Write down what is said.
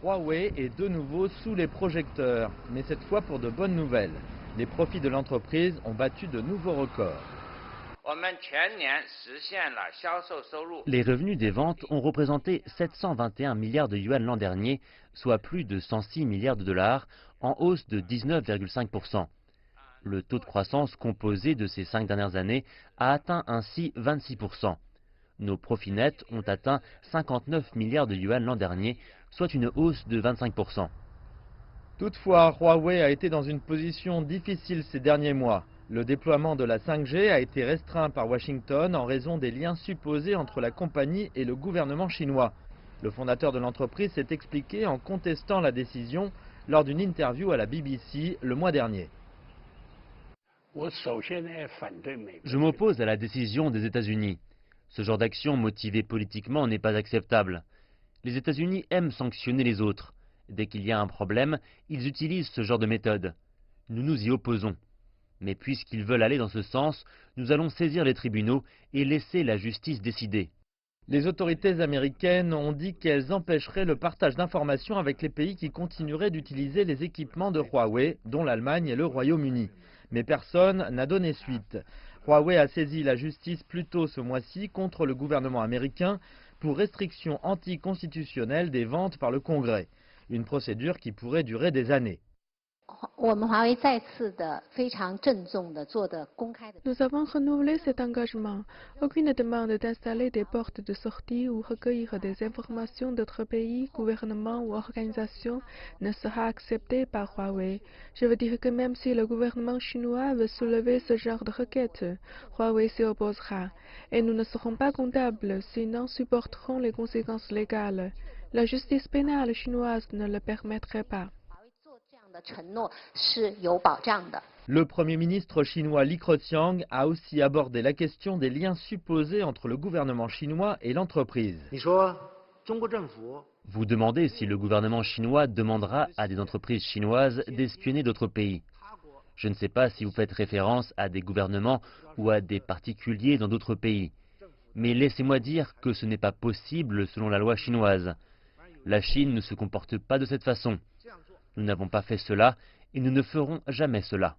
Huawei est de nouveau sous les projecteurs, mais cette fois pour de bonnes nouvelles. Les profits de l'entreprise ont battu de nouveaux records. Les revenus des ventes ont représenté 721 milliards de yuan l'an dernier, soit plus de 106 milliards de dollars, en hausse de 19,5%. Le taux de croissance composé de ces 5 dernières années a atteint ainsi 26%. Nos profits nets ont atteint 59 milliards de yuan l'an dernier, soit une hausse de 25%. Toutefois, Huawei a été dans une position difficile ces derniers mois. Le déploiement de la 5G a été restreint par Washington en raison des liens supposés entre la compagnie et le gouvernement chinois. Le fondateur de l'entreprise s'est expliqué en contestant la décision lors d'une interview à la BBC le mois dernier. Je m'oppose à la décision des États-Unis. Ce genre d'action motivée politiquement n'est pas acceptable. Les États-Unis aiment sanctionner les autres. Dès qu'il y a un problème, ils utilisent ce genre de méthode. Nous nous y opposons. Mais puisqu'ils veulent aller dans ce sens, nous allons saisir les tribunaux et laisser la justice décider. Les autorités américaines ont dit qu'elles empêcheraient le partage d'informations avec les pays qui continueraient d'utiliser les équipements de Huawei, dont l'Allemagne et le Royaume-Uni. Mais personne n'a donné suite. Huawei a saisi la justice plus tôt ce mois-ci contre le gouvernement américain pour restriction anticonstitutionnelle des ventes par le Congrès. Une procédure qui pourrait durer des années. Nous avons renouvelé cet engagement. Aucune demande d'installer des portes de sortie ou recueillir des informations d'autres pays, gouvernements ou organisations ne sera acceptée par Huawei. Je veux dire que même si le gouvernement chinois veut soulever ce genre de requête, Huawei s'y opposera. Et nous ne serons pas comptables, sinon supporterons les conséquences légales. La justice pénale chinoise ne le permettrait pas. Le Premier ministre chinois Li Keqiang a aussi abordé la question des liens supposés entre le gouvernement chinois et l'entreprise. Vous demandez si le gouvernement chinois demandera à des entreprises chinoises d'espionner d'autres pays. Je ne sais pas si vous faites référence à des gouvernements ou à des particuliers dans d'autres pays. Mais laissez-moi dire que ce n'est pas possible selon la loi chinoise. La Chine ne se comporte pas de cette façon. Nous n'avons pas fait cela et nous ne ferons jamais cela.